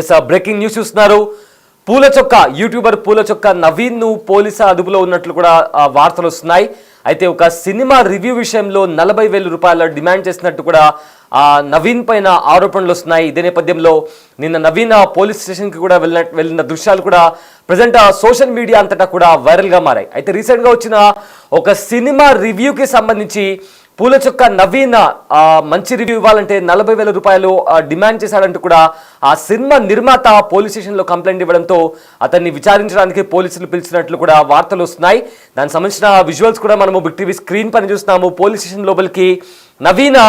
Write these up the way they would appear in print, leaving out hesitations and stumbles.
Yes breaking news చూస్తున్నారు. పూల చొక్క యూట్యూబర్ పూల చొక్క నవీన్ ను పోలీసు అదుపులో ఉన్నట్లు కూడా వార్తలు వస్తున్నాయి. అయితే ఒక సినిమా రివ్యూ విషయంలో 40,000 రూపాయల డిమాండ్ చేసినట్టు కూడా నవీన్ పైన ఆరోపణలు వస్తున్నాయి. ఇదే నేపథ్యంలో నిన్న నవీన్ పోలీస్ స్టేషన్కి కూడా వెళ్ళిన దృశ్యాలు కూడా ప్రజెంట్ సోషల్ మీడియా అంతటా కూడా వైరల్గా మారాయి. అయితే రీసెంట్గా వచ్చిన ఒక సినిమా రివ్యూకి సంబంధించి పూల చొక్క నవీన్ మంచి రివ్యూ ఇవ్వాలంటే 40,000 రూపాయలు డిమాండ్ చేశాడంటూ కూడా ఆ సినిమా నిర్మాత పోలీస్ స్టేషన్లో కంప్లైంట్ ఇవ్వడంతో అతన్ని విచారించడానికి పోలీసులు పిలిచినట్లు కూడా వార్తలు వస్తున్నాయి. దానికి సంబంధించిన విజువల్స్ కూడా మనము బిగ్ టీవీ స్క్రీన్ పైన చూస్తున్నాము. పోలీస్ స్టేషన్ లోపలికి నవీన్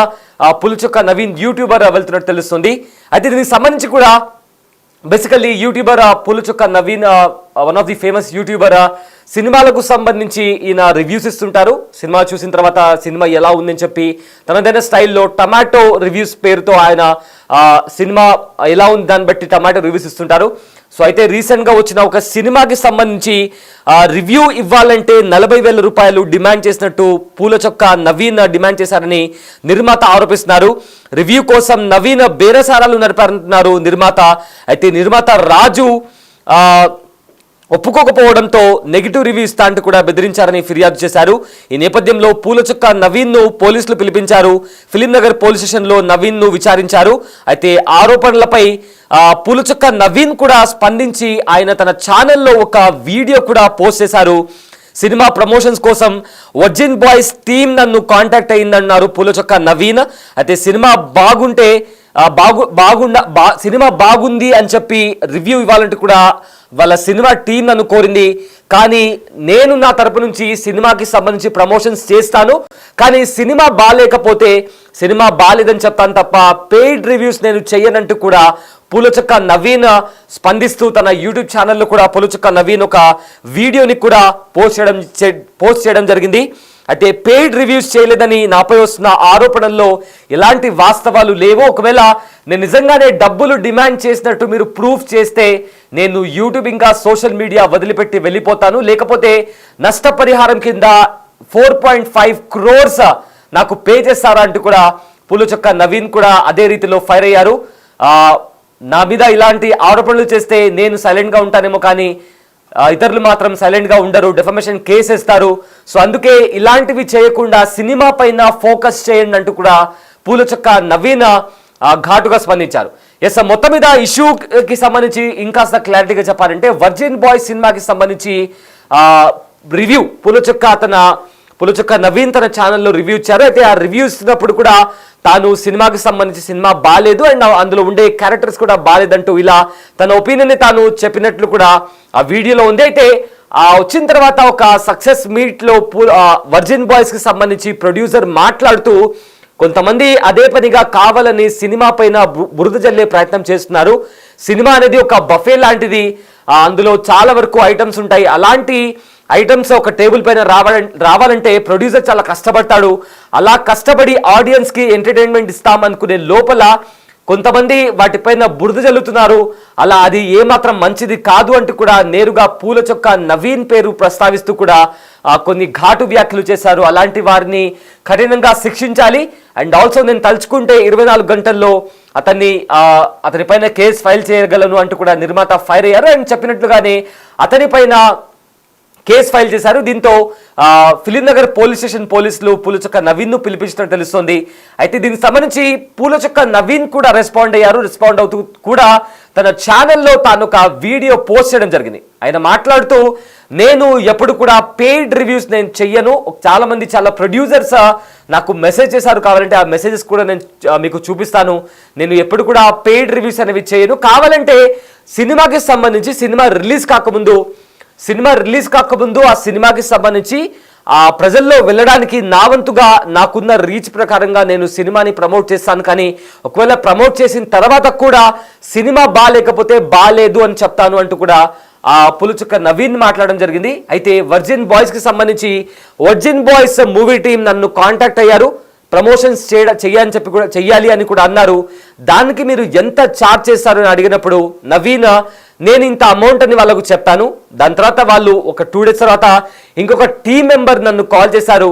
పూల చొక్క నవీన్ యూట్యూబర్ వెళ్తున్నట్టు తెలుస్తుంది. అయితే దీనికి సంబంధించి కూడా బేసికల్లీ యూట్యూబర్ పూల చొక్క Naveen one of the famous YouTuber. సినిమాలకు సంబంధించి ఈయన రివ్యూస్ ఇస్తుంటారు. సినిమా చూసిన తర్వాత సినిమా ఎలా ఉందని చెప్పి తనదైన స్టైల్లో టమాటో రివ్యూస్ పేరుతో ఆయన సినిమా ఎలా ఉంది దాన్ని బట్టి టమాటో రివ్యూస్ ఇస్తుంటారు. సో అయితే రీసెంట్గా వచ్చిన ఒక సినిమాకి సంబంధించి రివ్యూ ఇవ్వాలంటే 40,000 రూపాయలు డిమాండ్ చేసినట్టు పూల చొక్క నవీన్ డిమాండ్ చేశారని నిర్మాత ఆరోపిస్తున్నారు. రివ్యూ కోసం నవీన్ బేరసారాలు నడిపారంటున్నారు నిర్మాత. అయితే నిర్మాత రాజు ఒప్పుకోకపోవడంతో నెగిటివ్ రివ్యూ ఇస్తా అంటూ కూడా బెదిరించారని ఫిర్యాదు చేశారు. ఈ నేపథ్యంలో పూల చొక్క నవీన్ ను పోలీసులు పిలిపించారు. ఫిలిం నగర్ పోలీస్ స్టేషన్లో నవీన్ ను విచారించారు. అయితే ఆరోపణలపై పూల చొక్క నవీన్ కూడా స్పందించి ఆయన తన ఛానల్లో ఒక వీడియో కూడా పోస్ట్ చేశారు. సినిమా ప్రమోషన్స్ కోసం వర్జిన్ బాయ్స్ టీమ్ నన్ను కాంటాక్ట్ అయిందన్నారు పూల చొక్క నవీన్. అయితే సినిమా బాగుంటే సినిమా బాగుంది అని చెప్పి రివ్యూ ఇవ్వాలంటే కూడా వాళ్ళ సినిమా టీం నన్ను కోరింది. కానీ నేను నా తరపు నుంచి సినిమాకి సంబంధించి ప్రమోషన్స్ చేస్తాను, కానీ సినిమా బాగాలేకపోతే సినిమా బాగాలేదని చెప్తాను తప్ప పెయిడ్ రివ్యూస్ నేను చెయ్యనంటూ కూడా పూల చొక్క నవీన్ స్పందిస్తూ తన యూట్యూబ్ ఛానల్లో కూడా పూల చొక్క నవీన్ ఒక వీడియోని కూడా పోస్ట్ చేయడం జరిగింది. అయితే పెయిడ్ రివ్యూస్ చేయలేదని నాపై వస్తున్న ఆరోపణల్లో ఎలాంటి వాస్తవాలు లేవో, ఒకవేళ నేను నిజంగానే డబ్బులు డిమాండ్ చేసినట్టు మీరు ప్రూఫ్ చేస్తే నేను యూట్యూబ్ ఇంకా సోషల్ మీడియా వదిలిపెట్టి వెళ్ళిపోతాను, లేకపోతే నష్టపరిహారం కింద 4.5 crores నాకు పే చేస్తారా అంటూ కూడా పూల చొక్క నవీన్ కూడా అదే రీతిలో ఫైర్ అయ్యారు. నా మీద ఇలాంటి ఆరోపణలు చేస్తే నేను సైలెంట్గా ఉంటానేమో, కానీ ఇతరులు మాత్రం సైలెంట్గా ఉండరు, డెఫమేషన్ కేసు వేస్తారు. సో అందుకే ఇలాంటివి చేయకుండా సినిమా పైన ఫోకస్ చేయండి అంటూ కూడా పూల చొక్క నవీన్ ఘాటుగా స్పందించారు. ఎస్, మొత్తం మీద ఇష్యూకి సంబంధించి ఇంకాస్త క్లారిటీగా చెప్పాలంటే వర్జిన్ బాయ్స్ సినిమాకి సంబంధించి రివ్యూ పూల చొక్క నవీన్ తన ఛానల్లో రివ్యూ ఇచ్చారు. అయితే ఆ రివ్యూ ఇస్తున్నప్పుడు కూడా తాను సినిమాకి సంబంధించి సినిమా బాగాలేదు అండ్ అందులో ఉండే క్యారెక్టర్స్ కూడా బాగాలేదంటూ ఇలా తన ఒపీనియన్ని తాను చెప్పినట్లు కూడా ఆ వీడియోలో ఉంది. అయితే వచ్చిన తర్వాత ఒక సక్సెస్ మీట్లో వర్జిన్ బాయ్స్ కి సంబంధించి ప్రొడ్యూసర్ మాట్లాడుతూ కొంతమంది అదే పనిగా కావాలని సినిమా పైన బురద జల్లే ప్రయత్నం చేస్తున్నారు. సినిమా అనేది ఒక బఫే లాంటిది, అందులో చాలా వరకు ఐటమ్స్ ఉంటాయి. అలాంటి ఐటమ్స్ ఒక టేబుల్ పైన రావాలంటే ప్రొడ్యూసర్ చాలా కష్టపడతాడు. అలా కష్టపడి ఆడియన్స్ కి ఎంటర్టైన్మెంట్ ఇస్తామనుకునే లోపల కొంతమంది వాటిపైన బురద జల్లుతున్నారు. అలా అది ఏమాత్రం మంచిది కాదు అంటూ కూడా నేరుగా పూల చొక్క నవీన్ పేరు ప్రస్తావిస్తూ కూడా కొన్ని ఘాటు వ్యాఖ్యలు చేశారు. అలాంటి వారిని కఠినంగా శిక్షించాలి అండ్ ఆల్సో నేను తలుచుకుంటే 24 గంటల్లో అతనిపైన కేసు ఫైల్ చేయగలను అంటూ కూడా నిర్మాత ఫైర్ అయ్యారు. అండ్ చెప్పినట్లుగానే అతనిపైన కేసు ఫైల్ చేశారు. దీంతో ఫిలిం నగర్ పోలీస్ స్టేషన్ పోలీసులు పూల చొక్క నవీన్ ను పిలిపించినట్టు తెలుస్తోంది. అయితే దీనికి సంబంధించి పూల చొక్క నవీన్ కూడా రెస్పాండ్ అయ్యారు. రెస్పాండ్ అవుతూ కూడా తన ఛానల్లో తాను ఒక వీడియో పోస్ట్ చేయడం జరిగింది. ఆయన మాట్లాడుతూ, నేను ఎప్పుడు కూడా పెయిడ్ రివ్యూస్ నేను చెయ్యను. చాలా ప్రొడ్యూసర్స్ నాకు మెసేజ్ చేశారు, కావాలంటే ఆ మెసేజెస్ కూడా నేను మీకు చూపిస్తాను. నేను ఎప్పుడు కూడా పెయిడ్ రివ్యూస్ అనేవి చేయను. కావాలంటే సినిమాకి సంబంధించి సినిమా రిలీజ్ కాకముందు ఆ సినిమాకి సంబంధించి ప్రజల్లో వెళ్ళడానికి నా వంతుగా నాకున్న రీచ్ ప్రకారంగా నేను సినిమాని ప్రమోట్ చేస్తాను. కానీ ఒకవేళ ప్రమోట్ చేసిన తర్వాత కూడా సినిమా బాగాలేకపోతే బాగాలేదు అని చెప్తాను అంటూ కూడా పూల చొక్క నవీన్ మాట్లాడడం జరిగింది. అయితే వర్జిన్ బాయ్స్ కి సంబంధించి వర్జిన్ బాయ్స్ మూవీ టీం నన్ను కాంటాక్ట్ అయ్యారు, ప్రమోషన్స్ చెయ్యాలి అని కూడా అన్నారు. దానికి మీరు ఎంత ఛార్జ్ చేస్తారు అని అడిగినప్పుడు నవీన్, నేను ఇంత అమౌంట్ అని వాళ్ళకు చెప్పాను. దాని తర్వాత వాళ్ళు ఒక 2 days తర్వాత ఇంకొక టీం మెంబర్ నన్ను కాల్ చేశారు.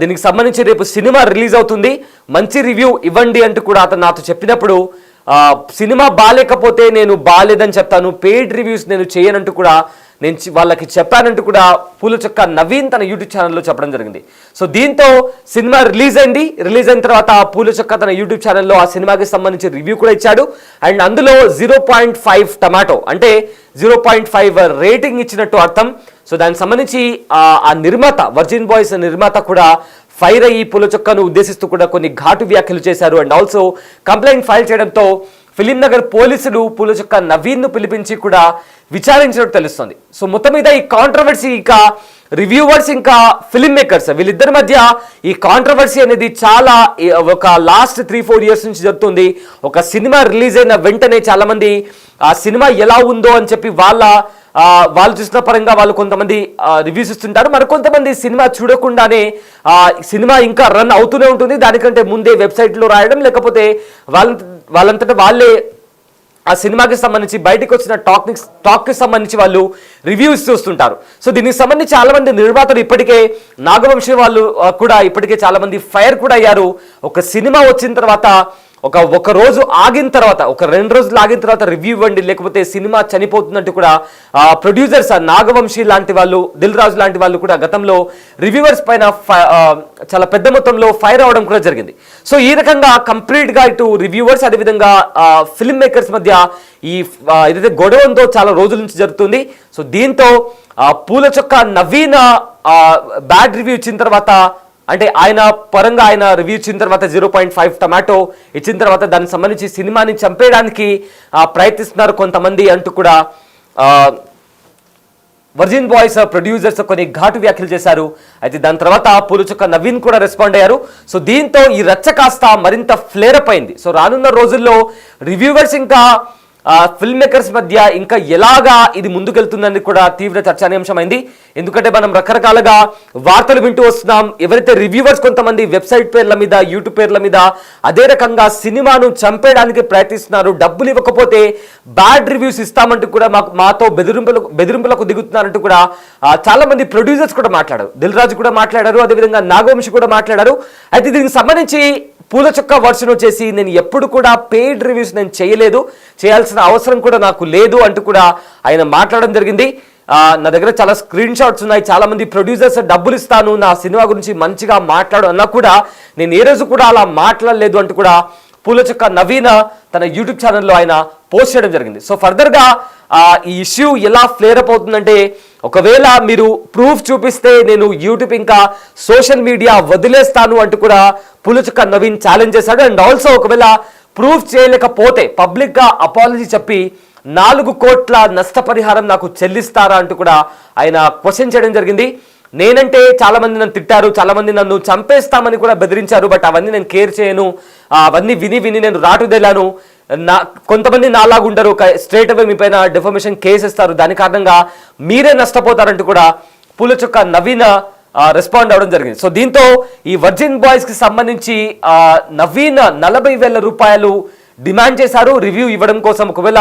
దీనికి సంబంధించి రేపు సినిమా రిలీజ్ అవుతుంది, మంచి రివ్యూ ఇవ్వండి అంటూ కూడా అతను నాతో చెప్పినప్పుడు సినిమా బాగాలేకపోతే నేను బాగాలేదని చెప్తాను, పెయిడ్ రివ్యూస్ నేను చేయనంటూ కూడా నేను వాళ్ళకి చెప్పానంటూ కూడా పూలచొక్క నవీన్ తన యూట్యూబ్ ఛానల్లో చెప్పడం జరిగింది. సో దీంతో సినిమా రిలీజ్ అయిన తర్వాత పూలచొక్క తన యూట్యూబ్ ఛానల్లో ఆ సినిమాకి సంబంధించి రివ్యూ కూడా ఇచ్చాడు. అండ్ అందులో 0.5 టమాటో అంటే 0.5 రేటింగ్ ఇచ్చినట్టు అర్థం. సో దానికి సంబంధించి ఆ నిర్మాత వర్జిన్ బాయ్స్ నిర్మాత కూడా ఫైర్ అయ్యి పూలచొక్కను ఉద్దేశిస్తూ కూడా కొన్ని ఘాటు వ్యాఖ్యలు చేశారు. అండ్ ఆల్సో కంప్లైంట్ ఫైల్ చేయడంతో ఫిలిం నగర్ పోలీసులు పూలచొక్క నవీన్ను పిలిపించి కూడా విచారించినట్టు తెలుస్తుంది. సో మొత్తం మీద ఈ కాంట్రవర్సీ ఇంకా రివ్యూవర్స్ ఇంకా ఫిల్మ్ మేకర్స్ వీళ్ళిద్దరి మధ్య ఈ కాంట్రవర్సీ అనేది చాలా ఒక లాస్ట్ 3-4 ఇయర్స్ నుంచి జరుగుతుంది. ఒక సినిమా రిలీజ్ అయిన వెంటనే చాలా మంది ఆ సినిమా ఎలా ఉందో అని చెప్పి వాళ్ళు చూసిన పరంగా వాళ్ళు కొంతమంది రివ్యూస్ ఇస్తుంటారు. మరికొంతమంది సినిమా చూడకుండానే సినిమా ఇంకా రన్ అవుతూనే ఉంటుంది, దానికంటే ముందే వెబ్సైట్లో రాయడం, లేకపోతే వాళ్ళంతటా వాళ్ళే ఆ సినిమాకి సంబంధించి బయటకు వచ్చిన టాక్కి సంబంధించి వాళ్ళు రివ్యూస్ చూస్తుంటారు. సో దీనికి సంబంధించి చాలా మంది నిర్మాతలు ఇప్పటికే నాగవంశీ వాళ్ళు కూడా ఇప్పటికే చాలా మంది ఫైర్ కూడా అయ్యారు. ఒక సినిమా వచ్చిన తర్వాత ఒక రోజు ఆగిన తర్వాత, ఒక 2 రోజులు ఆగిన తర్వాత రివ్యూ ఇవ్వండి, లేకపోతే సినిమా చనిపోతున్నట్టు కూడా ప్రొడ్యూసర్స్ నాగవంశీ లాంటి వాళ్ళు, దిల్ రాజు లాంటి వాళ్ళు కూడా గతంలో రివ్యూవర్స్ పైన చాలా పెద్ద మొత్తంలో ఫైర్ అవడం కూడా జరిగింది. సో ఈ రకంగా కంప్లీట్గా ఇటు రివ్యూవర్స్ అదేవిధంగా ఫిల్మ్ మేకర్స్ మధ్య ఈ ఏదైతే గొడవంతో చాలా రోజుల నుంచి జరుగుతుంది. సో దీంతో పూలచొక్క నవీన్ బ్యాడ్ రివ్యూ ఇచ్చిన తర్వాత, అంటే ఆయన పరంగా ఆయన రివ్యూ ఇచ్చిన తర్వాత 0.5 టమాటో ఇచ్చిన తర్వాత దానికి సంబంధించి సినిమాని చంపేయడానికి ప్రయత్నిస్తున్నారు కొంతమంది అంటూ కూడా వర్జిన్ బాయ్స్ ప్రొడ్యూసర్స్ కొన్ని ఘాటు వ్యాఖ్యలు చేశారు. అయితే దాని తర్వాత పూలచొక్క నవీన్ కూడా రెస్పాండ్ అయ్యారు. సో దీంతో ఈ రచ్చ కాస్త మరింత ఫ్లేర్ అప్ అయింది. సో రానున్న రోజుల్లో రివ్యూవర్స్ ఇంకా ఫిల్మ్ మేకర్స్ మధ్య ఇంకా ఎలాగా ఇది ముందుకెళ్తుందని కూడా తీవ్ర చర్చానీయాంశమైంది. ఎందుకంటే మనం రకరకాలుగా వార్తలు వింటూ వస్తున్నాం. ఎవరైతే రివ్యూవర్స్ కొంతమంది వెబ్సైట్ పేర్ల మీద, యూట్యూబ్ పేర్ల మీద అదే రకంగా సినిమాను చంపేయడానికి ప్రయత్నిస్తున్నారు, డబ్బులు ఇవ్వకపోతే బ్యాడ్ రివ్యూస్ ఇస్తామంటూ కూడా మాతో బెదిరింపులకు దిగుతున్నారంటూ కూడా చాలా మంది ప్రొడ్యూసర్స్ కూడా మాట్లాడారు. దిల్ రాజు కూడా మాట్లాడారు, అదేవిధంగా నాగవంశి కూడా మాట్లాడారు. అయితే దీనికి సంబంధించి పూలచొక్క వర్షన్ వచ్చేసి నేను ఎప్పుడు కూడా పెయిడ్ రివ్యూస్ నేను చేయాల్సిన అవసరం కూడా నాకు లేదు అంటూ కూడా ఆయన మాట్లాడడం జరిగింది. నా దగ్గర చాలా స్క్రీన్ షాట్స్ ఉన్నాయి, చాలా మంది ప్రొడ్యూసర్స్ డబ్బులు ఇస్తాను నా సినిమా గురించి మంచిగా మాట్లాడు అన్నా కూడా నేను ఏ రోజు కూడా అలా మాట్లాడలేదు అంటూ కూడా పూలచొక్క నవీన్ తన యూట్యూబ్ ఛానల్లో ఆయన పోస్ట్ చేయడం జరిగింది. సో ఫర్దర్గా ఈ ఇష్యూ ఎలా ఫ్లేర్ అప్ అవుతుందంటే, ఒకవేళ మీరు ప్రూఫ్ చూపిస్తే నేను యూట్యూబ్ ఇంకా సోషల్ మీడియా వదిలేస్తాను అంటూ కూడా పూలచొక్క నవీన్ ఛాలెంజ్ చేశాడు. అండ్ ఆల్సో ఒకవేళ ప్రూఫ్ చేయలేకపోతే పబ్లిక్గా అపాలజీ చెప్పి 4 కోట్ల నష్టపరిహారం నాకు చెల్లిస్తారా అంటూ కూడా ఆయన క్వశ్చన్ చేయడం జరిగింది. నేనంటే చాలా మంది నన్ను తిట్టారు, చాలా మంది నన్ను చంపేస్తామని కూడా బెదిరించారు, బట్ అవన్నీ నేను కేర్ చేయను, అవన్నీ విని నేను రాటుదేలాను. కొంతమంది నాలాగుంటారు, స్ట్రేట్ అవే మీ పైన డిఫమేషన్ కేసు ఇస్తారు, దాని కారణంగా మీరే నష్టపోతారంటూ కూడా పూలచొక్క నవీన్ రెస్పాండ్ అవడం జరిగింది. సో దీంతో ఈ వర్జిన్ బాయ్స్ కి సంబంధించి నవీన్ 40,000 రూపాయలు డిమాండ్ చేశారు రివ్యూ ఇవ్వడం కోసం. ఒకవేళ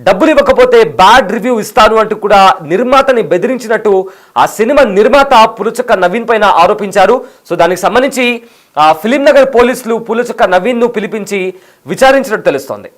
డబ్బులు ఇవ్వకపోతే బ్యాడ్ రివ్యూ ఇస్తాను అంటూ కూడా నిర్మాతని బెదిరించినట్టు ఆ సినిమా నిర్మాత పూలచొక్క నవీన్ పైన ఆరోపించారు. సో దానికి సంబంధించి ఫిలిం నగర్ పోలీసులు పూలచొక్క నవీన్ ను పిలిపించి విచారించినట్టు తెలుస్తోంది.